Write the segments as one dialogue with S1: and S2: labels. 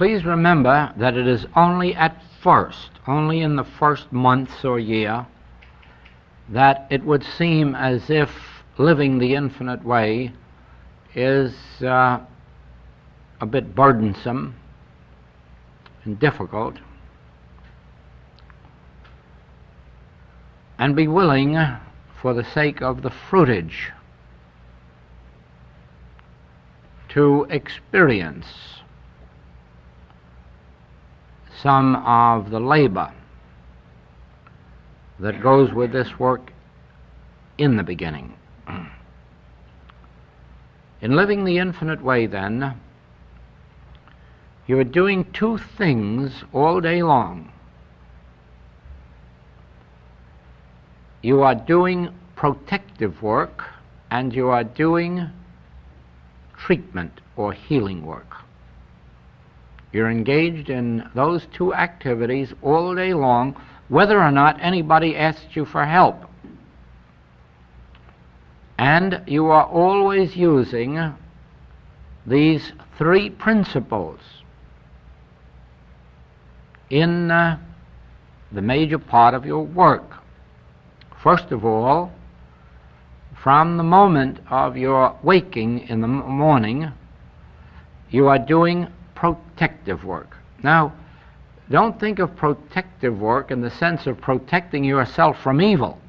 S1: Please remember that it is only at first, only in the first months or year, that it would seem as if living the infinite way is a bit burdensome and difficult, and be willing, for the sake of the fruitage, to experience some of the labor that goes with this work in the beginning. In living the infinite way, then, you are doing two things all day long. You are doing protective work, and you are doing treatment or healing work. You're engaged in those two activities all day long, whether or not anybody asks you for help. And you are always using these three principles in the major part of your work. First of all, from the moment of your waking in the morning, you are doing protective work. Now, don't think of protective work in the sense of protecting yourself from evil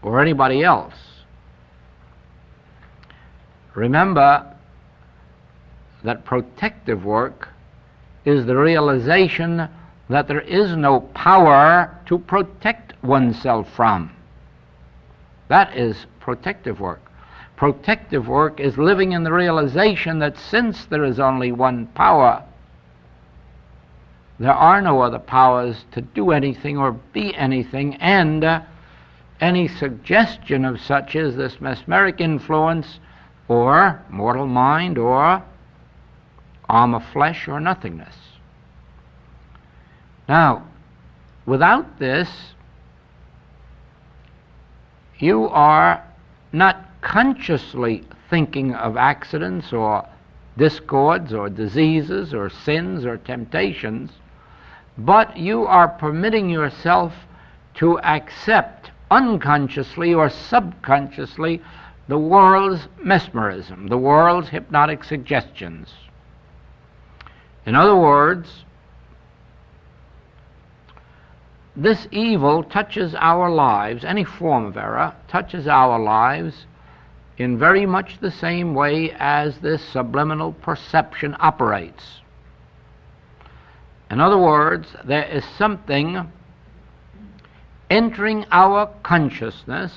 S1: or anybody else. Remember that protective work is the realization that there is no power to protect oneself from. That is protective work. Protective work is living in the realization that since there is only one power, there are no other powers to do anything or be anything, and any suggestion of such as this mesmeric influence or mortal mind or arm of flesh or nothingness. Now, without this, you are not consciously thinking of accidents or discords or diseases or sins or temptations, but you are permitting yourself to accept unconsciously or subconsciously the world's mesmerism, the world's hypnotic suggestions. In other words, this evil touches our lives, any form of error touches our lives in very much the same way as this subliminal perception operates. In other words, there is something entering our consciousness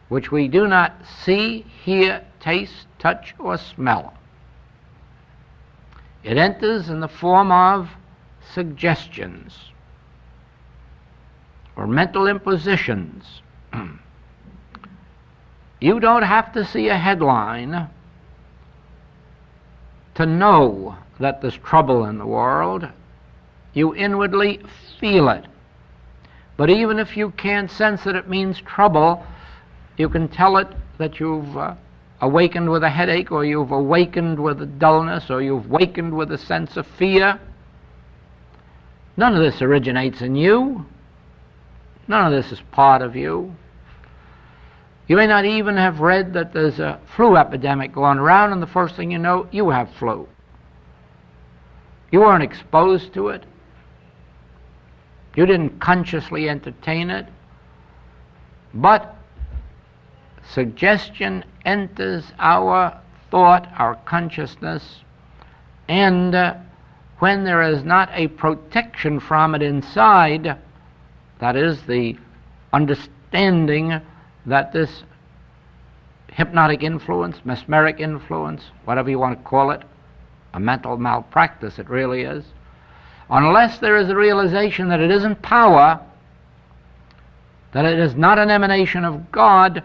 S1: which we do not see, hear, taste, touch, or smell. It enters in the form of suggestions or mental impositions. You don't have to see a headline to know that there's trouble in the world. You inwardly feel it. But even if you can't sense that it means trouble, you can tell it that you've awakened with a headache, or you've awakened with a dullness, or you've awakened with a sense of fear. None of this originates in you. None of this is part of you. You may not even have read that there's a flu epidemic going around, and the first thing you know, you have flu. You weren't exposed to it. You didn't consciously entertain it. But suggestion enters our thought, our consciousness, and when there is not a protection from it inside, that is, the understanding that this hypnotic influence, mesmeric influence, whatever you want to call it, a mental malpractice it really is, unless there is a realization that it isn't power, that it is not an emanation of God,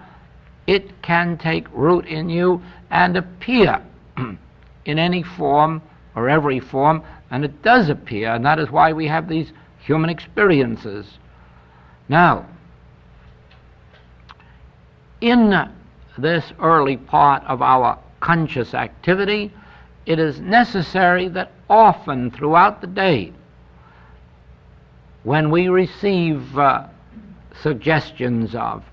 S1: it can take root in you and appear in any form or every form, and it does appear, and that is why we have these human experiences. Now, in this early part of our conscious activity, it is necessary that often throughout the day, when we receive suggestions of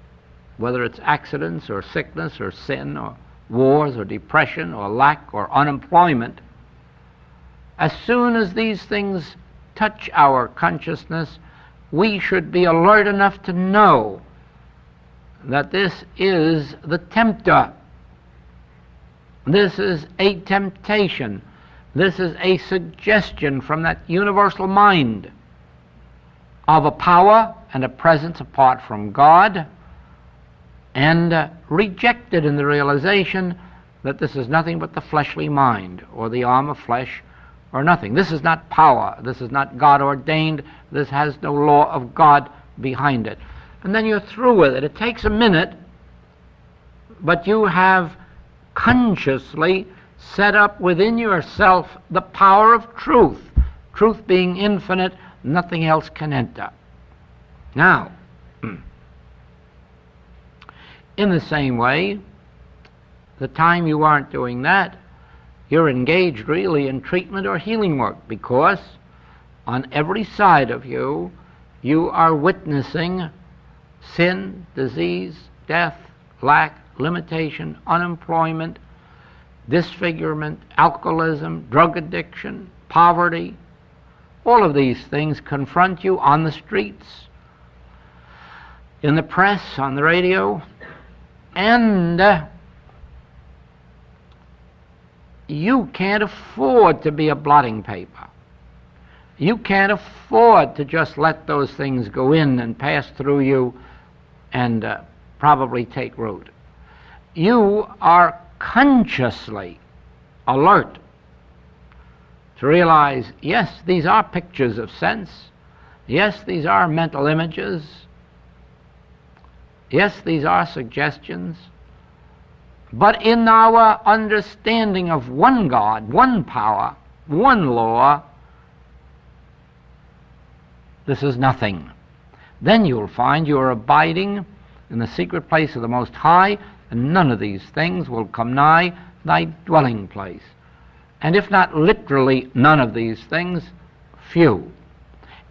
S1: whether it's accidents or sickness or sin or wars or depression or lack or unemployment, as soon as these things touch our consciousness, we should be alert enough to know that this is the tempter. This is a temptation. This is a suggestion from that universal mind of a power and a presence apart from God, and rejected in the realization that this is nothing but the fleshly mind or the arm of flesh or nothing. This is not power. This is not God ordained. This has no law of God behind it. And then you're through with it. It takes a minute, but you have consciously set up within yourself the power of truth. Truth being infinite, nothing else can enter. Now, in the same way, the time you aren't doing that, you're engaged really in treatment or healing work, because on every side of you, you are witnessing sin, disease, death, lack, limitation, unemployment, disfigurement, alcoholism, drug addiction, poverty. All of these things confront you on the streets, in the press, on the radio, and you can't afford to be a blotting paper. You can't afford to just let those things go in and pass through you and probably take root. You are consciously alert to realize, yes, these are pictures of sense. Yes, these are mental images. Yes, these are suggestions. But in our understanding of one God, one power, one law, this is nothing. Then you'll find you are abiding in the secret place of the Most High, and none of these things will come nigh thy dwelling place. And if not literally none of these things, few.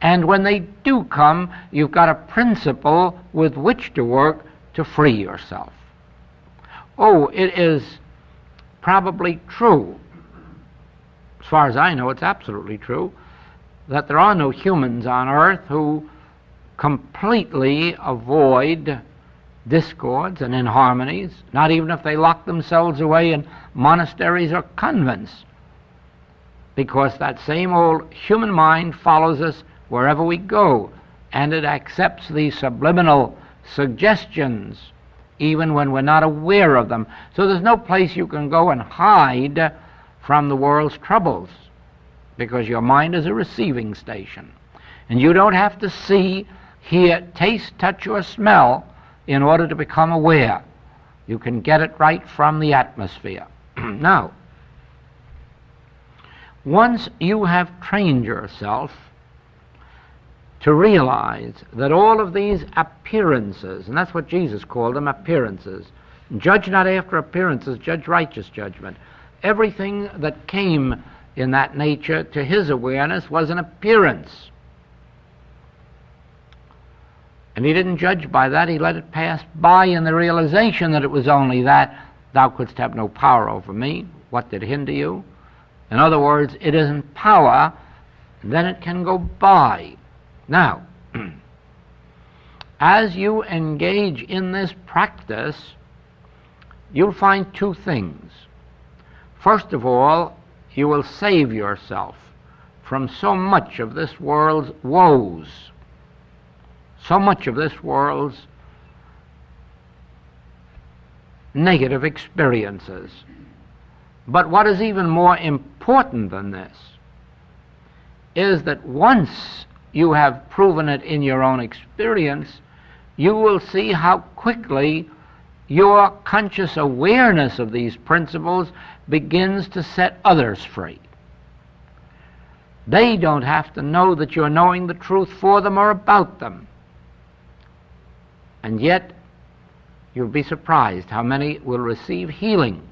S1: And when they do come, you've got a principle with which to work to free yourself. Oh, it is probably true, as far as I know it's absolutely true, that there are no humans on earth who completely avoid discords and inharmonies, not even if they lock themselves away in monasteries or convents, because that same old human mind follows us wherever we go, and it accepts these subliminal suggestions even when we're not aware of them. So there's no place you can go and hide from the world's troubles, because your mind is a receiving station. And you don't have to see, hear, taste, touch, or smell in order to become aware. You can get it right from the atmosphere. Now, once you have trained yourself to realize that all of these appearances, and that's what Jesus called them, appearances. Judge not after appearances, judge righteous judgment. Everything that came in that nature to his awareness was an appearance. And he didn't judge by that, he let it pass by in the realization that it was only that. Thou couldst have no power over me. What did hinder you? In other words, it isn't power, then it can go by. Now, as you engage in this practice, you'll find two things. First of all, you will save yourself from so much of this world's woes, so much of this world's negative experiences. But what is even more important than this is that once you have proven it in your own experience, you will see how quickly your conscious awareness of these principles begins to set others free. They don't have to know that you're knowing the truth for them or about them. And yet, you'll be surprised how many will receive healing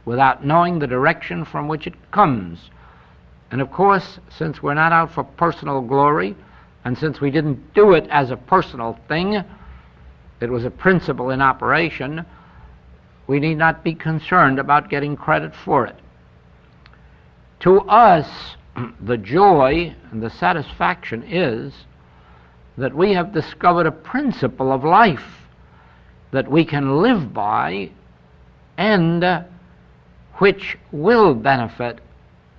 S1: without knowing the direction from which it comes. And of course, since we're not out for personal glory, and since we didn't do it as a personal thing, it was a principle in operation, we need not be concerned about getting credit for it. To us, the joy and the satisfaction is that we have discovered a principle of life that we can live by and which will benefit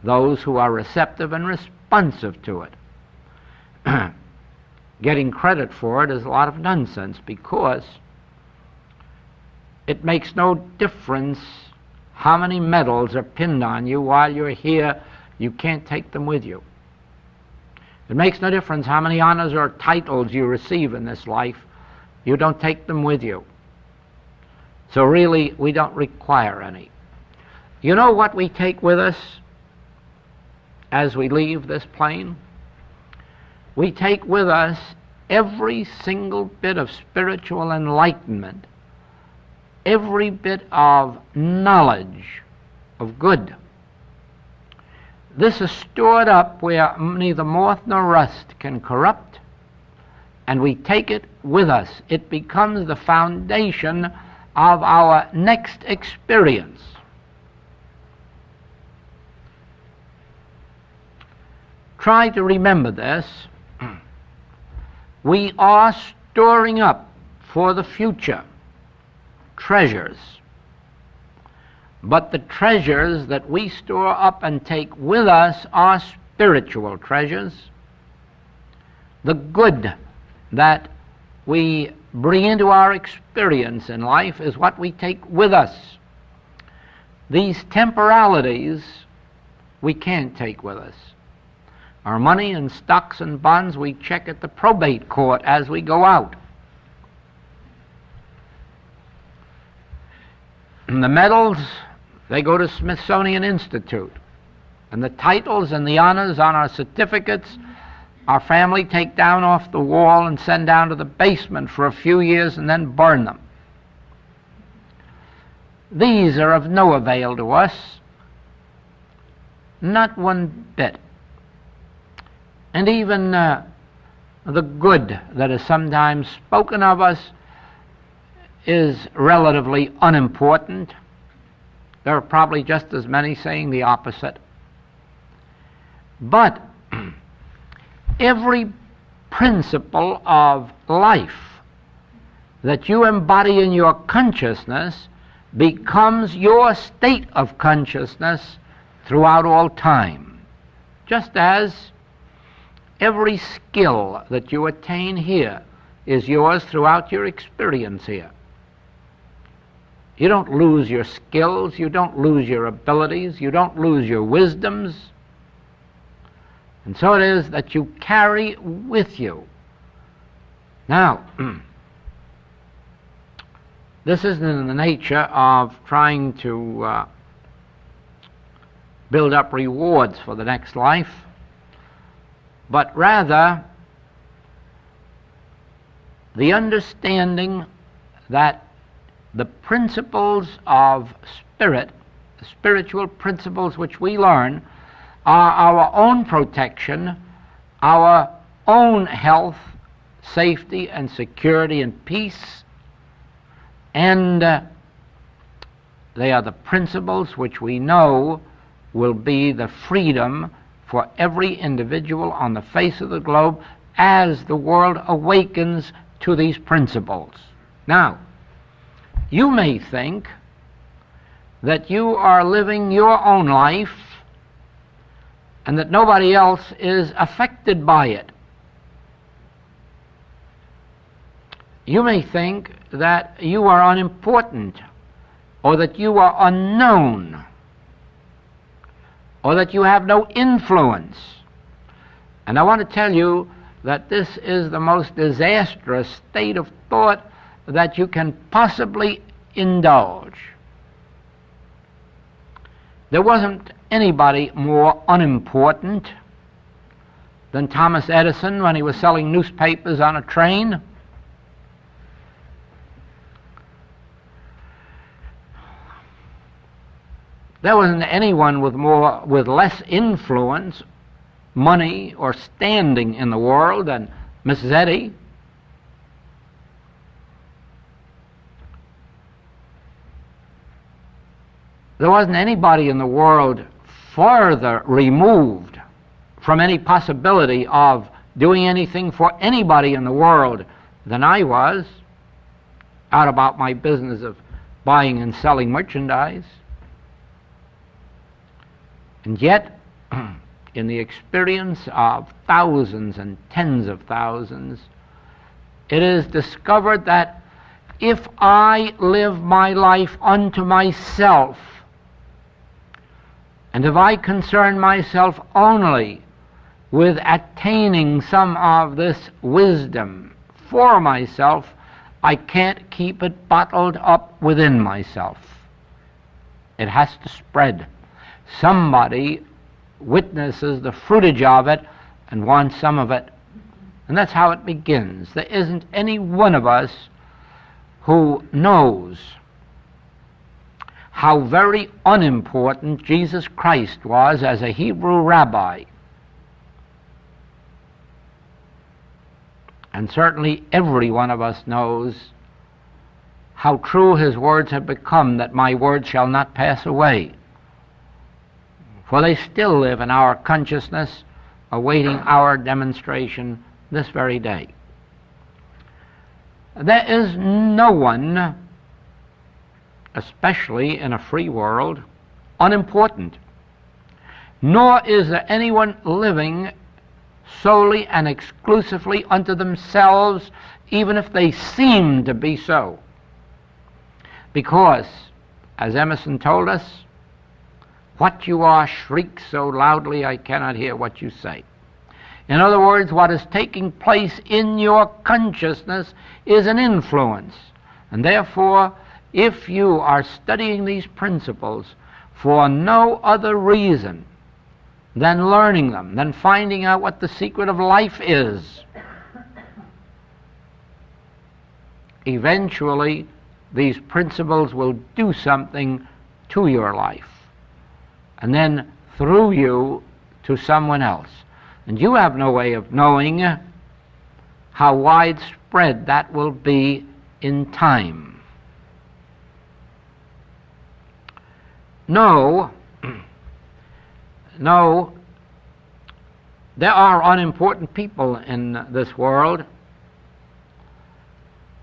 S1: those who are receptive and responsive to it. Getting credit for it is a lot of nonsense, because it makes no difference how many medals are pinned on you while you're here. You can't take them with you. It makes no difference how many honors or titles you receive in this life. You don't take them with you. So really, we don't require any. You know what we take with us as we leave this plane? We take with us every single bit of spiritual enlightenment, every bit of knowledge of good. This is stored up where neither moth nor rust can corrupt, and we take it with us. It becomes the foundation of our next experience. Try to remember this. We are storing up for the future treasures. But the treasures that we store up and take with us are spiritual treasures. The good that we bring into our experience in life is what we take with us. These temporalities we can't take with us. Our money and stocks and bonds we check at the probate court as we go out. And the medals, they go to Smithsonian Institute. And the titles and the honors on our certificates, our family take down off the wall and send down to the basement for a few years and then burn them. These are of no avail to us, not one bit. And even the good that is sometimes spoken of us is relatively unimportant. There are probably just as many saying the opposite. But every principle of life that you embody in your consciousness becomes your state of consciousness throughout all time. Just as every skill that you attain here is yours throughout your experience here. You don't lose your skills, you don't lose your abilities, you don't lose your wisdoms. And so it is that you carry with you. Now, this isn't in the nature of trying to build up rewards for the next life, but rather the understanding that the principles of spirit, the spiritual principles which we learn, are our own protection, our own health, safety, and security and peace, and they are the principles which we know will be the freedom for every individual on the face of the globe as the world awakens to these principles. Now, you may think that you are living your own life and that nobody else is affected by it. You may think that you are unimportant, or that you are unknown, or that you have no influence. And I want to tell you that this is the most disastrous state of thought that you can possibly indulge. There wasn't anybody more unimportant than Thomas Edison when he was selling newspapers on a train. There wasn't anyone with less influence, money, or standing in the world than Mrs. Eddy. There wasn't anybody in the world farther removed from any possibility of doing anything for anybody in the world than I was, out about my business of buying and selling merchandise. And yet, in the experience of thousands and tens of thousands, it is discovered that if I live my life unto myself, and if I concern myself only with attaining some of this wisdom for myself, I can't keep it bottled up within myself. It has to spread. Somebody witnesses the fruitage of it and wants some of it. And that's how it begins. There isn't any one of us who knows how very unimportant Jesus Christ was as a Hebrew rabbi. And certainly every one of us knows how true his words have become, that my words shall not pass away. For they still live in our consciousness, awaiting our demonstration this very day. There is no one, especially in a free world, unimportant. Nor is there anyone living solely and exclusively unto themselves, even if they seem to be so. Because, as Emerson told us, what you are shrieks so loudly I cannot hear what you say. In other words, what is taking place in your consciousness is an influence. And therefore, if you are studying these principles for no other reason than learning them, than finding out what the secret of life is, eventually these principles will do something to your life, and then through you to someone else. And you have no way of knowing how widespread that will be in time. No, there are unimportant people in this world,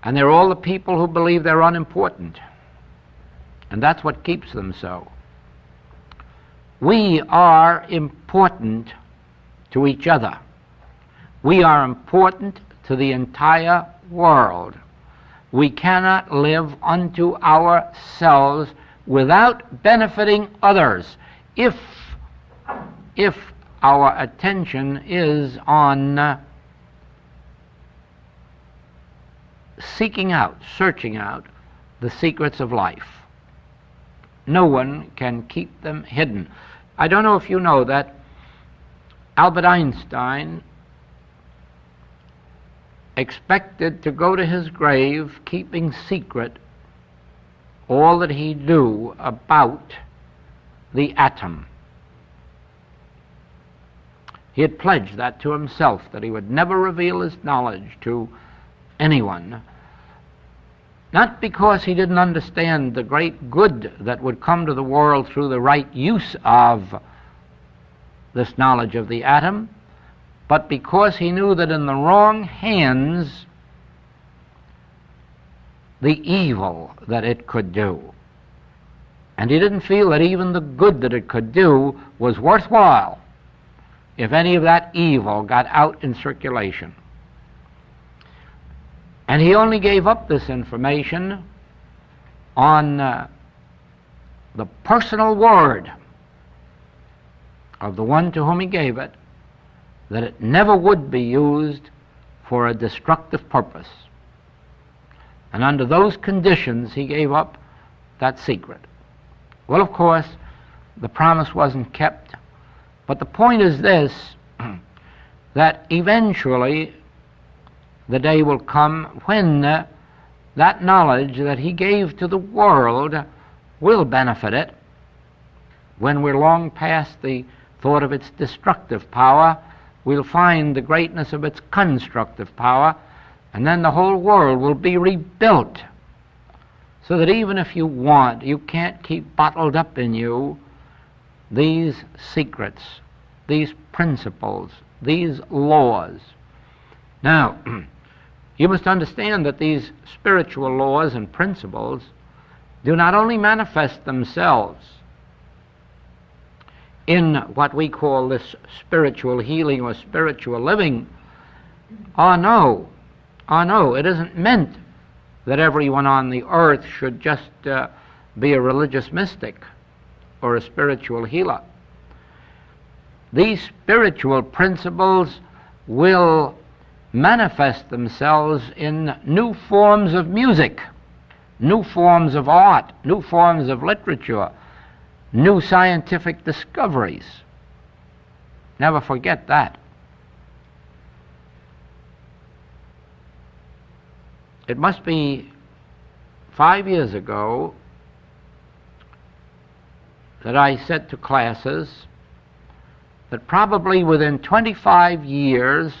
S1: and they're all the people who believe they're unimportant. And that's what keeps them so. We are important to each other. We are important to the entire world. We cannot live unto ourselves without benefiting others if our attention is on seeking out, searching out the secrets of life. No one can keep them hidden. I don't know if you know that Albert Einstein expected to go to his grave keeping secret all that he knew about the atom. He had pledged that to himself, that he would never reveal his knowledge to anyone, not because he didn't understand the great good that would come to the world through the right use of this knowledge of the atom, but because he knew that in the wrong hands, the evil that it could do. And he didn't feel that even the good that it could do was worthwhile if any of that evil got out in circulation. And he only gave up this information on the personal word of the one to whom he gave it, that it never would be used for a destructive purpose. And under those conditions, he gave up that secret. Well, of course, the promise wasn't kept, but the point is this, that eventually the day will come when that knowledge that he gave to the world will benefit it. when we're long past the thought of its destructive power, we'll find the greatness of its constructive power, and then the whole world will be rebuilt, so that even if you want, you can't keep bottled up in you these secrets, these principles, these laws. Now, you must understand that these spiritual laws and principles do not only manifest themselves in what we call this spiritual healing or spiritual living. Oh no, it isn't meant that everyone on the earth should just be a religious mystic or a spiritual healer. These spiritual principles will manifest themselves in new forms of music, new forms of art, new forms of literature, new scientific discoveries. Never forget that. It must be 5 years ago that I said to classes that probably within 25 years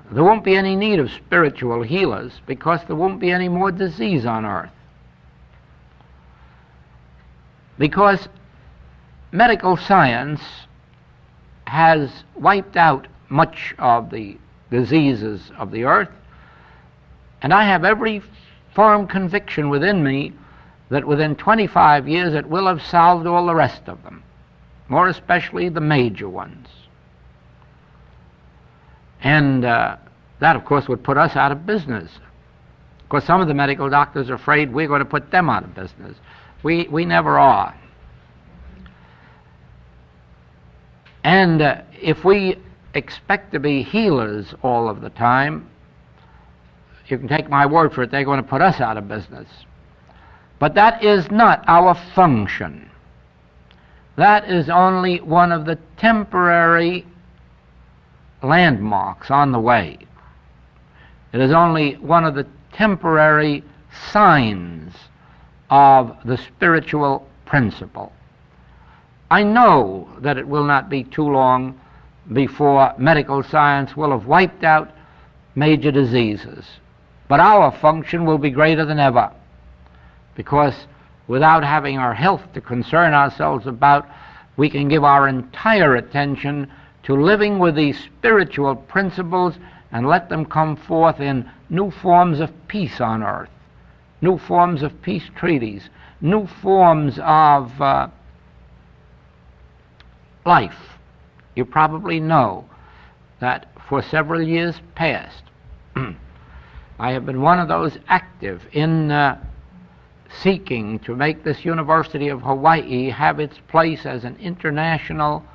S1: there won't be any need of spiritual healers, because there won't be any more disease on earth. Because medical science has wiped out much of the diseases of the earth, and I have every firm conviction within me that within 25 years it will have solved all the rest of them, more especially the major ones. And that, of course, would put us out of business. Of course, some of the medical doctors are afraid we're going to put them out of business. We never are. And if we expect to be healers all of the time, you can take my word for it, they're going to put us out of business. But that is not our function. That is only one of the temporary landmarks on the way. It is only one of the temporary signs of the spiritual principle. I know that it will not be too long before medical science will have wiped out major diseases, but our function will be greater than ever, because without having our health to concern ourselves about, we can give our entire attention to living with these spiritual principles and let them come forth in new forms of peace on earth, new forms of peace treaties, new forms of life. You probably know that for several years past, I have been one of those active in seeking to make this University of Hawaii have its place as an international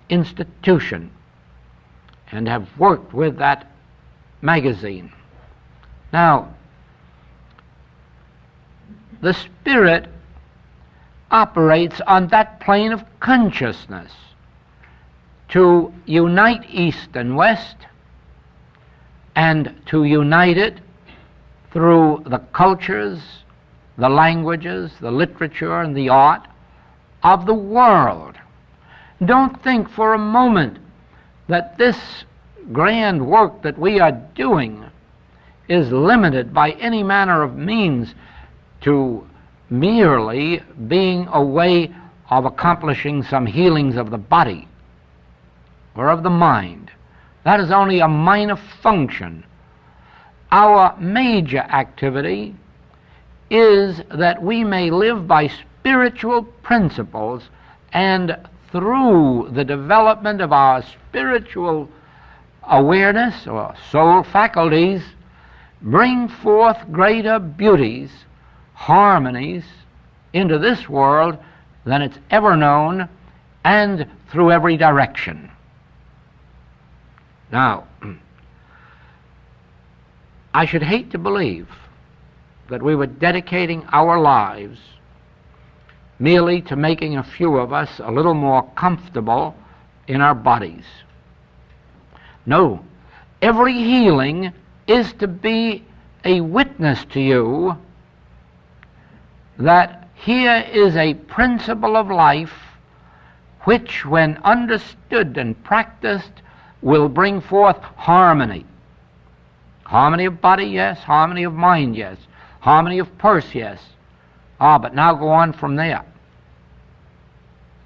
S1: institution, and have worked with that magazine. Now, the Spirit operates on that plane of consciousness to unite East and West, and to unite it through the cultures, the languages, the literature, and the art of the world. Don't think for a moment that this grand work that we are doing is limited by any manner of means to merely being a way of accomplishing some healings of the body or of the mind. That is only a minor function. Our major activity is that we may live by spiritual principles, and through the development of our spiritual awareness or soul faculties, bring forth greater beauties, harmonies into this world than it's ever known, and through every direction. Now, I should hate to believe that we were dedicating our lives merely to making a few of us a little more comfortable in our bodies. No, every healing is to be a witness to you that Here is a principle of life which, when understood and practiced, will bring forth harmony. Harmony of body, yes. Harmony of mind, yes. Harmony of purse, yes. But now go on from there.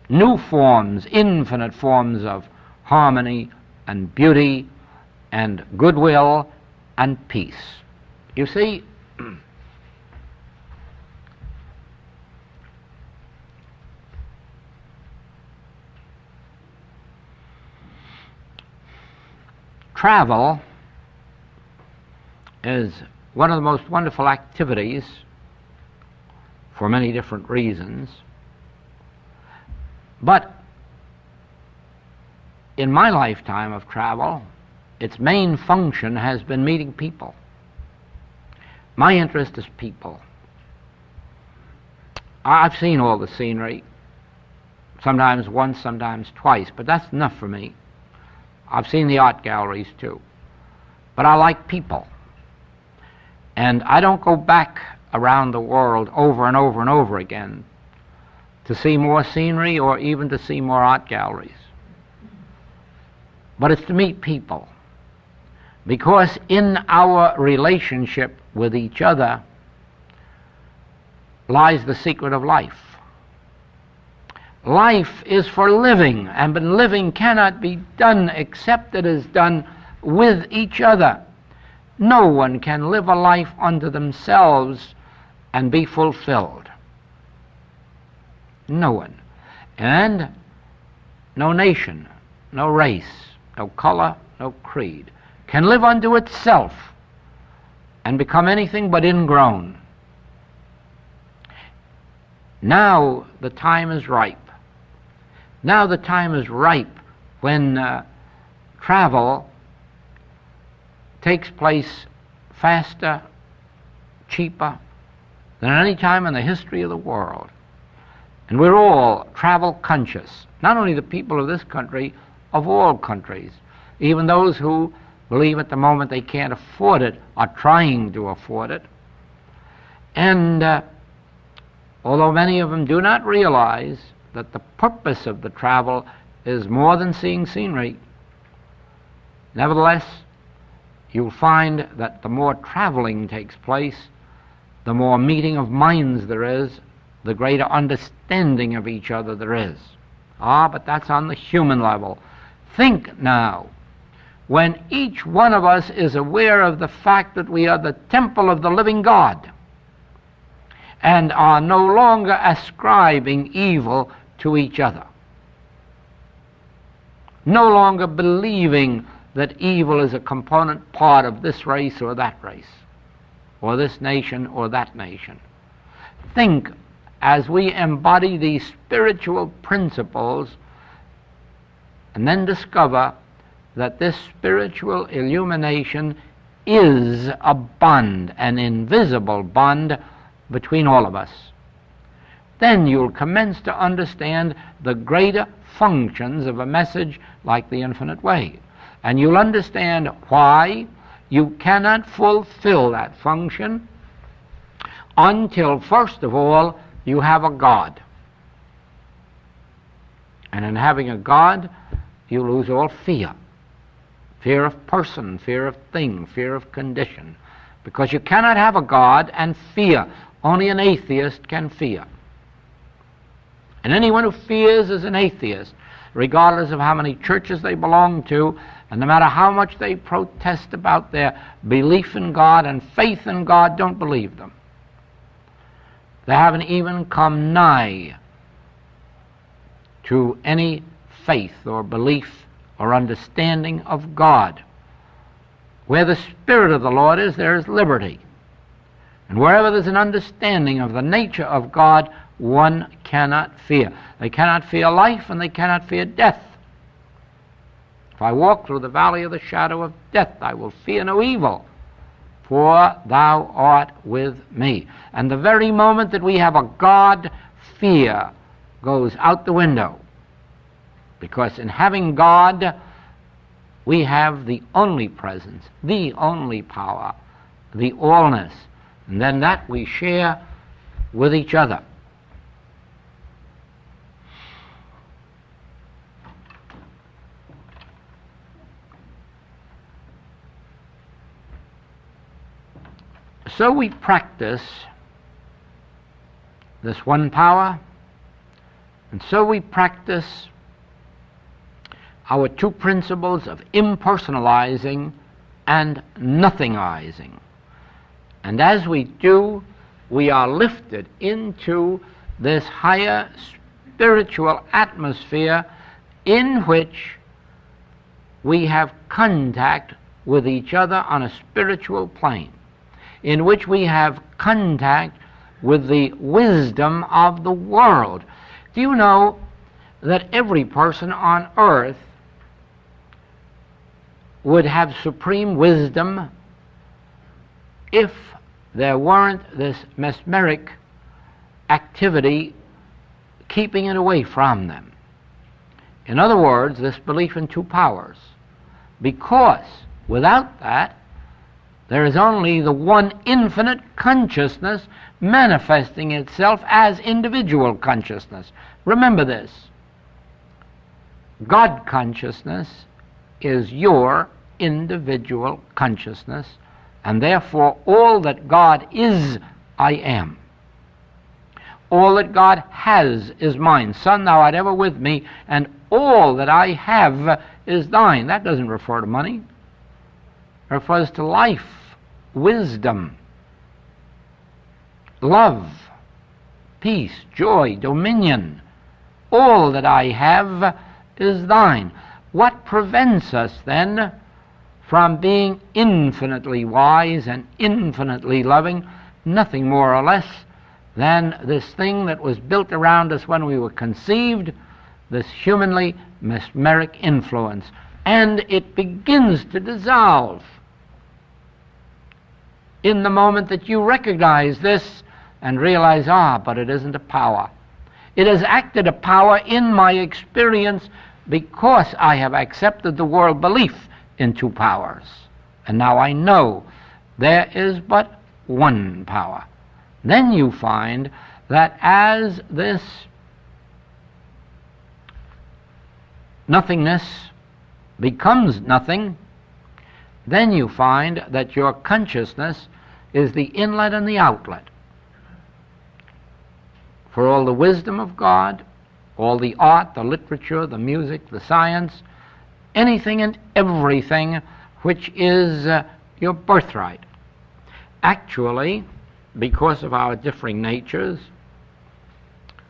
S1: New forms, infinite forms of harmony and beauty and goodwill and peace. You see, travel is one of the most wonderful activities for many different reasons. But in my lifetime of travel, its main function has been meeting people. My interest is people. I've seen all the scenery, sometimes once, sometimes twice, but that's enough for me. I've seen the art galleries too. But I like people. And I don't go back around the world over and over and over again to see more scenery or even to see more art galleries. But it's to meet people. Because in our relationship with each other lies the secret of life. Life is for living, and living cannot be done except it is done with each other. No one can live a life unto themselves and be fulfilled. No one. And no nation, no race, no color, no creed can live unto itself and become anything but ingrown. Now the time is ripe. Now the time is ripe when travel takes place faster, cheaper than any time in the history of the world. And we're all travel conscious, not only the people of this country, of all countries. Even those who believe at the moment they can't afford it are trying to afford it. And although many of them do not realize that the purpose of the travel is more than seeing scenery, nevertheless, you'll find that the more traveling takes place, the more meeting of minds there is, the greater understanding of each other there is. But that's on the human level. Think now, when each one of us is aware of the fact that we are the temple of the living God and are no longer ascribing evil to each other, no longer believing that evil is a component part of this race or that race, or this nation or that nation. Think, as we embody these spiritual principles, and then discover that this spiritual illumination is a bond, an invisible bond between all of us. Then you'll commence to understand the greater functions of a message like the Infinite Way. And you'll understand why you cannot fulfill that function until, first of all, you have a God. And in having a God, you lose all fear. Fear of person, fear of thing, fear of condition. Because you cannot have a God and fear. Only an atheist can fear. And anyone who fears is an atheist, regardless of how many churches they belong to, and no matter how much they protest about their belief in God and faith in God, don't believe them. They haven't even come nigh to any faith or belief or understanding of God. Where the Spirit of the Lord is, there is liberty. And wherever there's an understanding of the nature of God, one cannot fear. They cannot fear life and they cannot fear death. If I walk through the valley of the shadow of death, I will fear no evil, for thou art with me. And the very moment that we have a God, fear goes out the window. Because in having God, we have the only presence, the only power, the allness. And then that we share with each other. So we practice this one power, and so we practice our two principles of impersonalizing and nothingizing. And as we do, we are lifted into this higher spiritual atmosphere in which we have contact with each other on a spiritual plane, in which we have contact with the wisdom of the world. Do you know that every person on earth would have supreme wisdom if there weren't this mesmeric activity keeping it away from them? In other words, this belief in two powers. Because without that, there is only the one infinite consciousness manifesting itself as individual consciousness. Remember this. God consciousness is your individual consciousness, and therefore all that God is, I am. All that God has is mine. Son, thou art ever with me, and all that I have is thine. That doesn't refer to money. It refers to life, wisdom, love, peace, joy, dominion. All that I have is thine. What prevents us then from being infinitely wise and infinitely loving? Nothing more or less than this thing that was built around us when we were conceived, this humanly mesmeric influence. And it begins to dissolve in the moment that you recognize this and realize, but it isn't a power. It has acted a power in my experience because I have accepted the world belief in two powers. And now I know there is but one power. Then you find that as this nothingness becomes nothing, then you find that your consciousness is the inlet and the outlet for all the wisdom of God, all the art, the literature, the music, the science, anything and everything which is your birthright. Actually, because of our differing natures,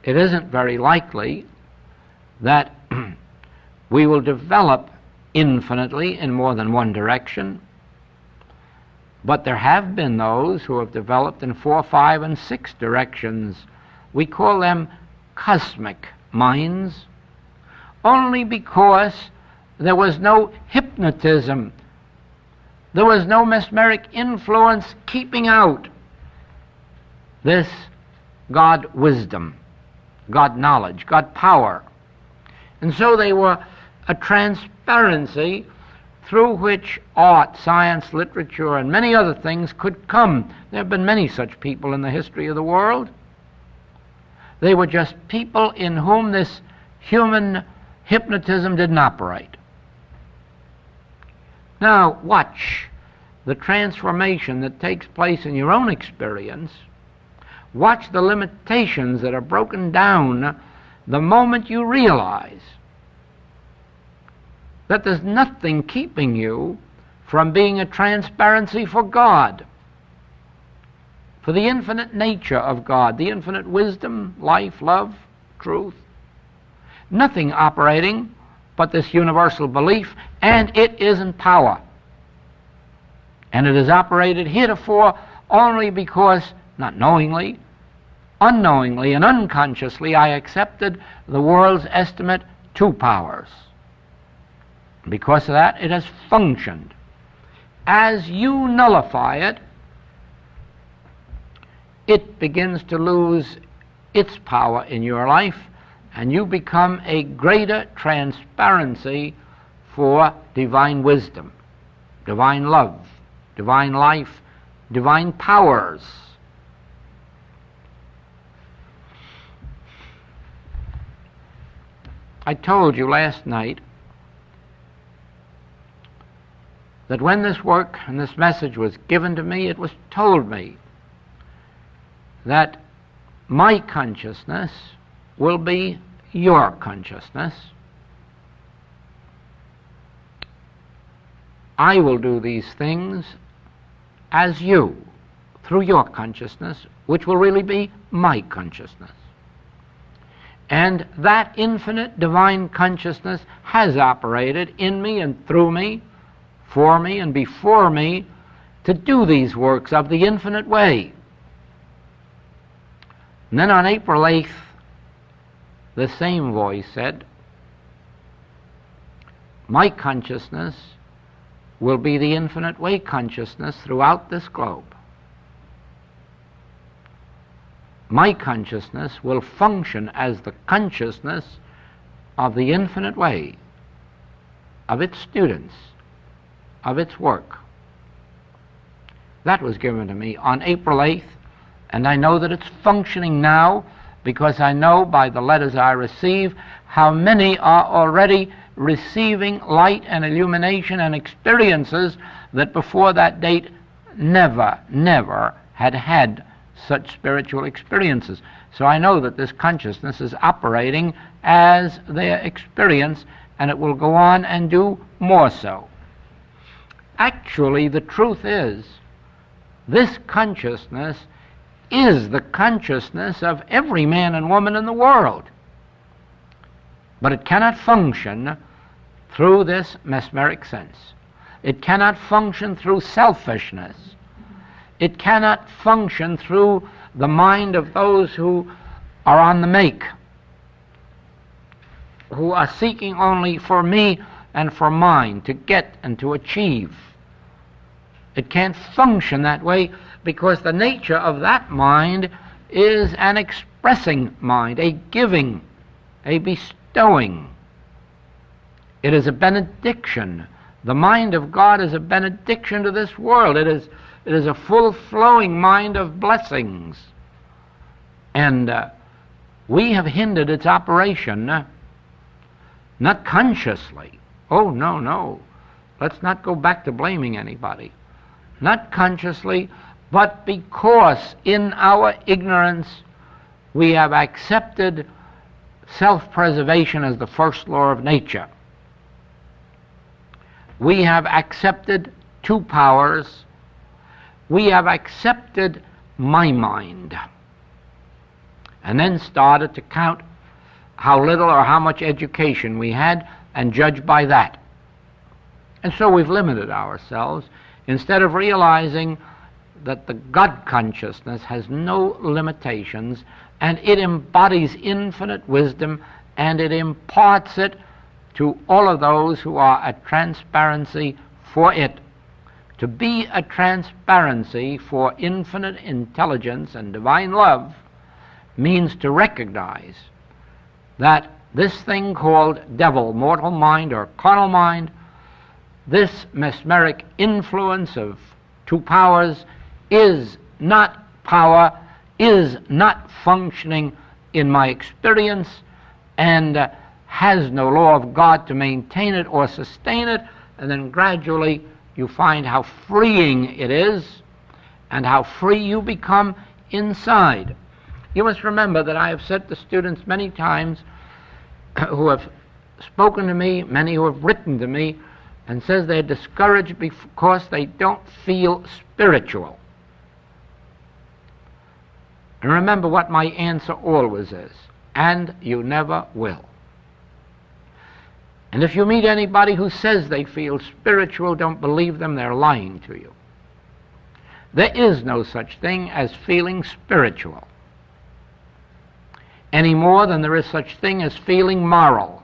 S1: it isn't very likely that we will develop infinitely in more than one direction, but there have been those who have developed in 4, 5, and 6 directions. We call them cosmic minds, only because there was no hypnotism, there was no mesmeric influence keeping out this God wisdom, God knowledge, God power. And so they were a transparency through which art, science, literature, and many other things could come. There have been many such people in the history of the world. They were just people in whom this human hypnotism didn't operate. Now, watch the transformation that takes place in your own experience. Watch the limitations that are broken down the moment you realize that there's nothing keeping you from being a transparency for God, for the infinite nature of God, the infinite wisdom, life, love, truth. Nothing operating but this universal belief, and it isn't power. And it is operated heretofore only because, not knowingly, unknowingly and unconsciously, I accepted the world's estimate 2 powers. Because of that, it has functioned. As you nullify it, it begins to lose its power in your life, and you become a greater transparency for divine wisdom, divine love, divine life, divine powers. I told you last night that when this work and this message was given to me, it was told me that my consciousness will be your consciousness. I will do these things as you, through your consciousness, which will really be my consciousness. And that infinite divine consciousness has operated in me and through me, for me and before me, to do these works of the infinite way. And then on April 8th, the same voice said, my consciousness will be the infinite way consciousness throughout this globe. My consciousness will function as the consciousness of the infinite way, of its students, of its work. That was given to me on April 8th, and I know that it's functioning now because I know by the letters I receive how many are already receiving light and illumination and experiences that before that date never had such spiritual experiences. So I know that this consciousness is operating as their experience, and it will go on and do more so. Actually, the truth is, this consciousness is the consciousness of every man and woman in the world. But it cannot function through this mesmeric sense. It cannot function through selfishness. It cannot function through the mind of those who are on the make, who are seeking only for me and for mine, to get and to achieve. It can't function that way because the nature of that mind is an expressing mind, a giving, a bestowing. It is a benediction. The mind of God is a benediction to this world. It is a full-flowing mind of blessings. And we have hindered its operation, not consciously. Oh, no. Let's not go back to blaming anybody. Not consciously, but because in our ignorance we have accepted self-preservation as the first law of nature. We have accepted two powers. We have accepted my mind, and then started to count how little or how much education we had and judge by that. And so we've limited ourselves instead of realizing that the God consciousness has no limitations, and it embodies infinite wisdom, and it imparts it to all of those who are a transparency for it. To be a transparency for infinite intelligence and divine love means to recognize that this thing called devil, mortal mind, or carnal mind, this mesmeric influence of two powers is not power, is not functioning in my experience, and has no law of God to maintain it or sustain it. And then gradually you find how freeing it is and how free you become inside. You must remember that I have said to students many times who have spoken to me, many who have written to me, and says they're discouraged because they don't feel spiritual. And remember what my answer always is, and you never will. And if you meet anybody who says they feel spiritual, don't believe them, they're lying to you. There is no such thing as feeling spiritual, any more than there is such thing as feeling moral.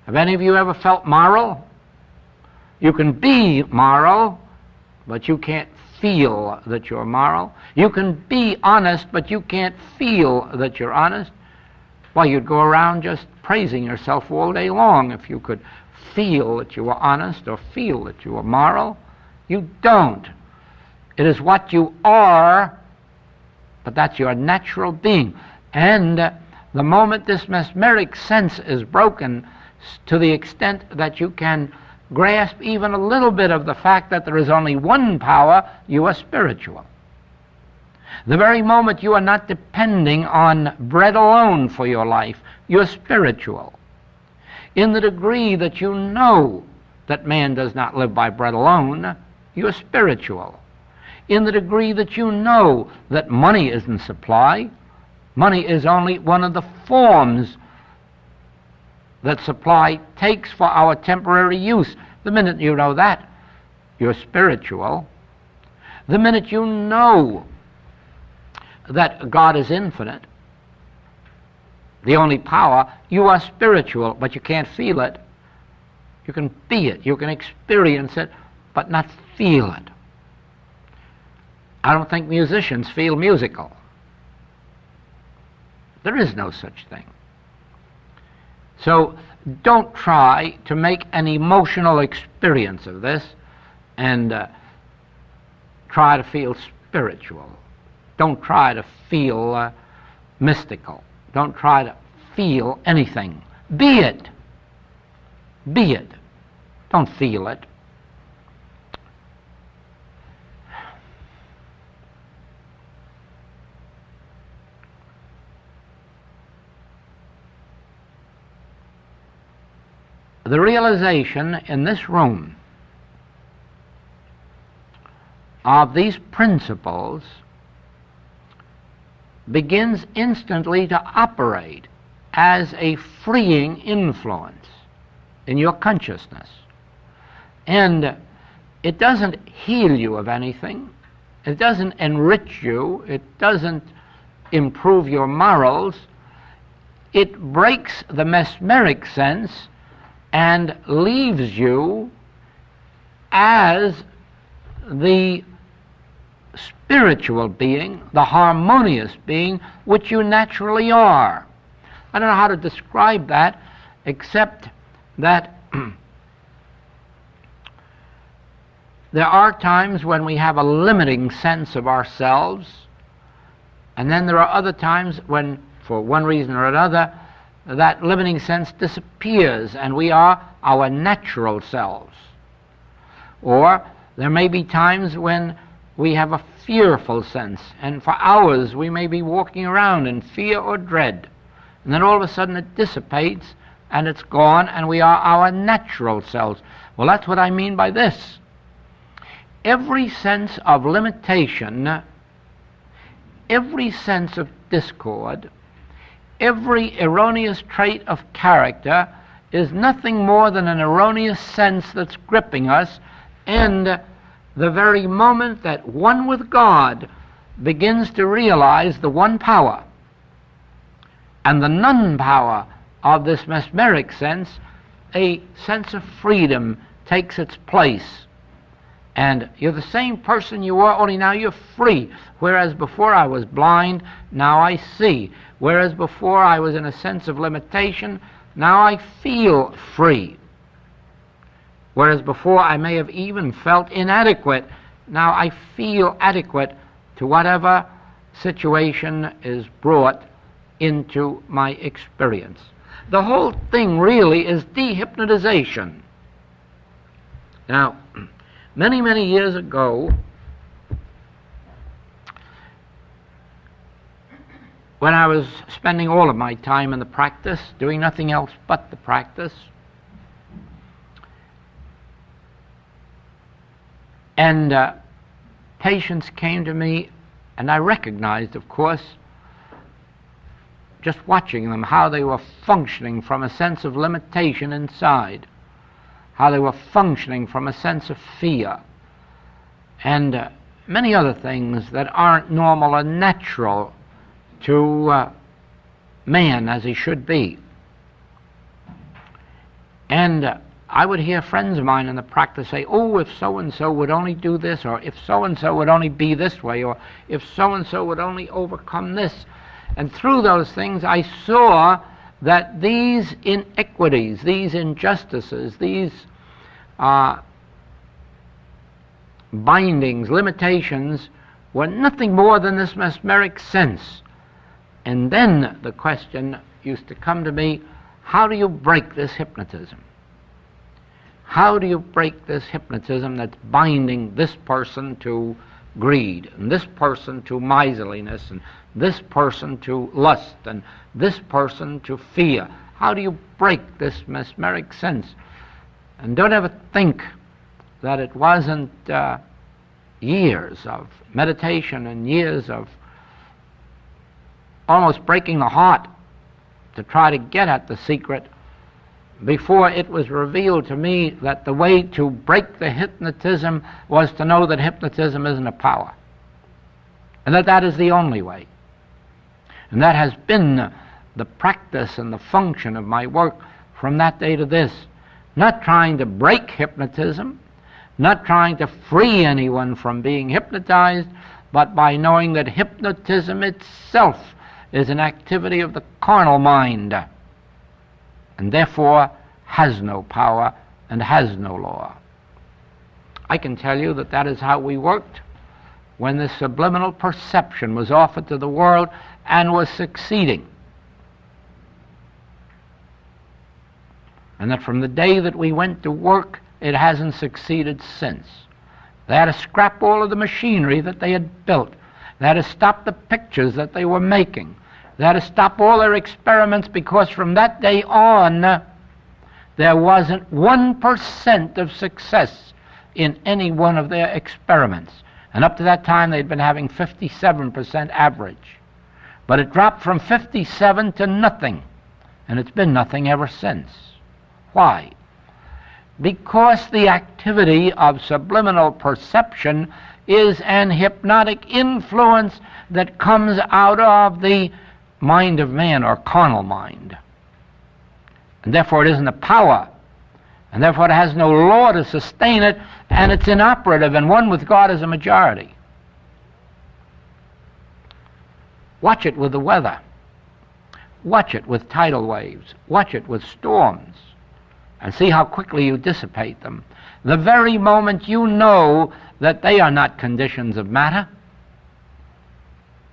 S1: Have any of you ever felt moral? You can be moral, but you can't feel that you're moral. You can be honest, but you can't feel that you're honest. Why, you'd go around just praising yourself all day long if you could feel that you were honest or feel that you were moral. You don't. It is what you are, but that's your natural being. And the moment this mesmeric sense is broken to the extent that you can grasp even a little bit of the fact that there is only one power, you are spiritual. The very moment you are not depending on bread alone for your life, you're spiritual. In the degree that you know that man does not live by bread alone, you're spiritual. In the degree that you know that money isn't supply, money is only one of the forms that supply takes for our temporary use. The minute you know that, you're spiritual. The minute you know that God is infinite, the only power, you are spiritual, but you can't feel it. You can be it, you can experience it, but not feel it. I don't think musicians feel musical. There is no such thing. So don't try to make an emotional experience of this and try to feel spiritual. Don't try to feel mystical. Don't try to feel anything. Be it. Be it. Don't feel it. The realization in this room of these principles begins instantly to operate as a freeing influence in your consciousness. And it doesn't heal you of anything. It doesn't enrich you. It doesn't improve your morals. It breaks the mesmeric sense and leaves you as the spiritual being, the harmonious being, which you naturally are. I don't know how to describe that, except that there are times when we have a limiting sense of ourselves, and then there are other times when, for one reason or another, that limiting sense disappears and we are our natural selves. Or there may be times when we have a fearful sense, and for hours we may be walking around in fear or dread, and then all of a sudden it dissipates and it's gone and we are our natural selves. Well, that's what I mean by this. Every sense of limitation, every sense of discord, every erroneous trait of character is nothing more than an erroneous sense that's gripping us, and the very moment that one with God begins to realize the one power and the non-power of this mesmeric sense, a sense of freedom takes its place. And you're the same person you were, only now you're free. Whereas before I was blind, now I see. Whereas before I was in a sense of limitation, now I feel free. Whereas before I may have even felt inadequate, now I feel adequate to whatever situation is brought into my experience. The whole thing really is dehypnotization. Now, many, many years ago, when I was spending all of my time in the practice, doing nothing else but the practice, and patients came to me, and I recognized, of course, just watching them, how they were functioning from a sense of limitation inside, how they were functioning from a sense of fear, and many other things that aren't normal and natural to man as he should be. And I would hear friends of mine in the practice say, oh, if so-and-so would only do this, or if so-and-so would only be this way, or if so-and-so would only overcome this. And through those things I saw that these inequities, these injustices, these bindings, limitations, were nothing more than this mesmeric sense. And then the question used to come to me, how do you break this hypnotism? How do you break this hypnotism that's binding this person to greed, and this person to miserliness, and this person to lust, and this person to fear? How do you break this mesmeric sense? And don't ever think that it wasn't years of meditation and years of almost breaking the heart to try to get at the secret before it was revealed to me that the way to break the hypnotism was to know that hypnotism isn't a power, and that that is the only way. And that has been the practice and the function of my work from that day to this. Not trying to break hypnotism, not trying to free anyone from being hypnotized, but by knowing that hypnotism itself is an activity of the carnal mind, and therefore has no power and has no law. I can tell you that that is how we worked when this subliminal perception was offered to the world and was succeeding. And that from the day that we went to work, it hasn't succeeded since. They had to scrap all of the machinery that they had built. They had to stop the pictures that they were making. They had to stop all their experiments, because from that day on, there wasn't 1% of success in any one of their experiments. And up to that time, they'd been having 57% average. But it dropped from 57 to nothing, and it's been nothing ever since. Why? Because the activity of subliminal perception is an hypnotic influence that comes out of the mind of man, or carnal mind. And therefore it isn't a power, and therefore it has no law to sustain it, and it's inoperative, and one with God is a majority. Watch it with the weather. Watch it with tidal waves. Watch it with storms, and see how quickly you dissipate them. The very moment you know that they are not conditions of matter,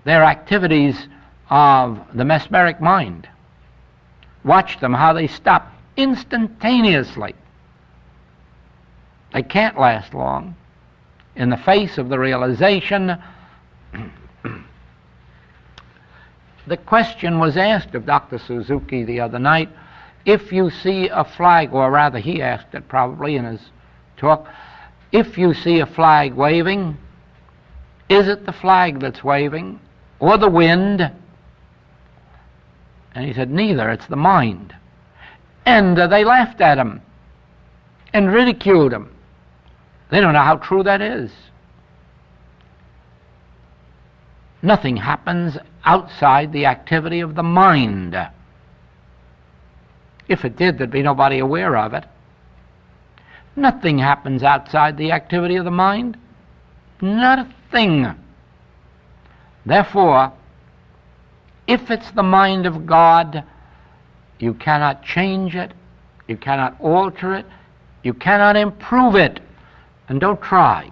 S1: they're activities of the mesmeric mind. Watch them, how they stop instantaneously. They can't last long in the face of the realization. The question was asked of Dr. Suzuki the other night, if you see a flag, or rather he asked it probably in his talk, if you see a flag waving, is it the flag that's waving or the wind? And he said, neither, it's the mind. And they laughed at him and ridiculed him. They don't know how true that is. Nothing happens outside the activity of the mind. If it did, there'd be nobody aware of it. Nothing happens outside the activity of the mind. Not a thing. Therefore, if it's the mind of God, you cannot change it, you cannot alter it, you cannot improve it, and don't try.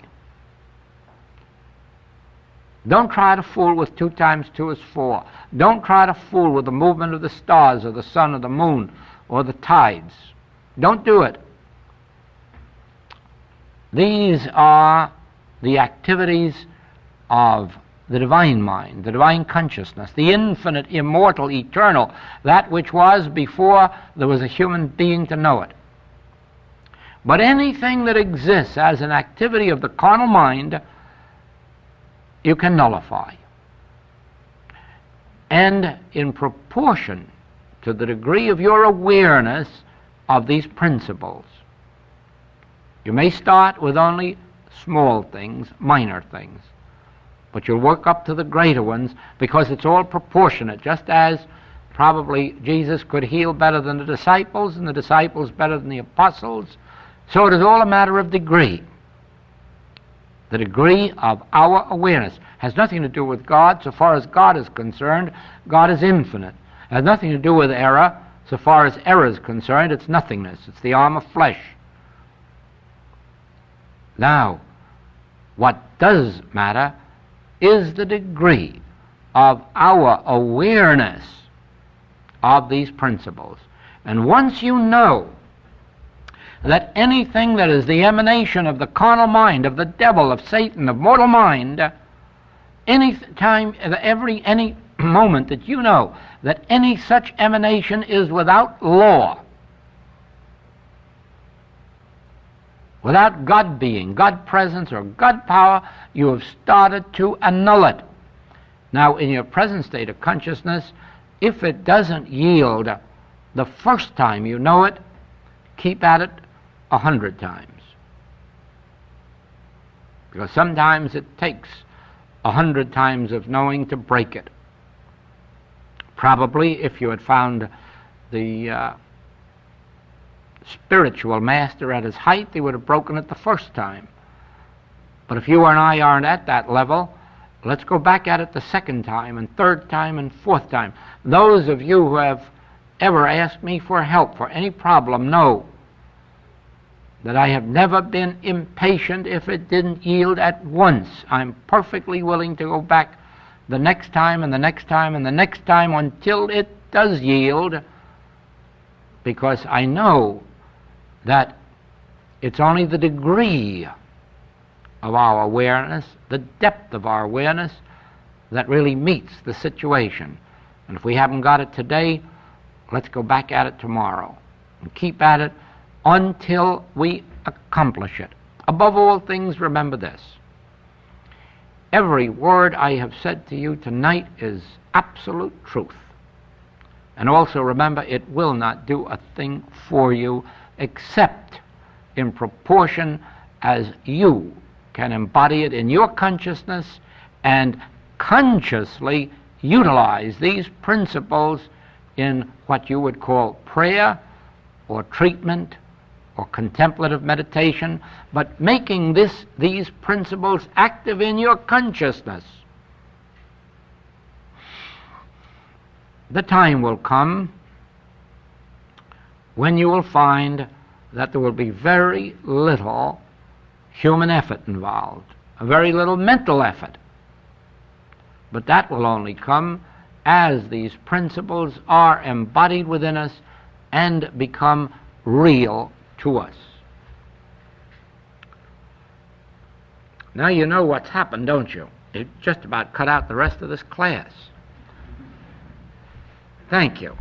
S1: Don't try to fool with 2 times 2 is 4. Don't try to fool with the movement of the stars or the sun or the moon or the tides. Don't do it. These are the activities of the divine mind, the divine consciousness, the infinite, immortal, eternal, that which was before there was a human being to know it. But anything that exists as an activity of the carnal mind, you can nullify. And in proportion to the degree of your awareness of these principles, you may start with only small things, minor things, but you'll work up to the greater ones, because it's all proportionate. Just as probably Jesus could heal better than the disciples, and the disciples better than the apostles, so it is all a matter of degree. The degree of our awareness has nothing to do with God. So far as God is concerned, God is infinite. It has nothing to do with error. So far as error is concerned, it's nothingness. It's the arm of flesh. Now, what does matter is the degree of our awareness of these principles. And once you know that anything that is the emanation of the carnal mind, of the devil, of Satan, of mortal mind, any time, any moment that you know that any such emanation is without law, without God being, God presence, or God power, you have started to annul it. Now, in your present state of consciousness, if it doesn't yield the first time you know it, keep at it 100 times. Because sometimes it takes 100 times of knowing to break it. Probably, if you had found the spiritual master at his height, he would have broken it the first time. But if you and I aren't at that level, let's go back at it the second time, and third time, and fourth time. Those of you who have ever asked me for help for any problem know that I have never been impatient if it didn't yield at once. I'm perfectly willing to go back the next time, and the next time, and the next time until it does yield, because I know that it's only the degree of our awareness, the depth of our awareness, that really meets the situation. And if we haven't got it today, let's go back at it tomorrow and keep at it until we accomplish it. Above all things, remember this. Every word I have said to you tonight is absolute truth. And also remember, it will not do a thing for you except in proportion as you can embody it in your consciousness and consciously utilize these principles in what you would call prayer or treatment or contemplative meditation, but making these principles active in your consciousness. The time will come when you will find that there will be very little human effort involved, very little mental effort. But that will only come as these principles are embodied within us and become real to us. Now you know what's happened, don't you? It just about cut out the rest of this class. Thank you.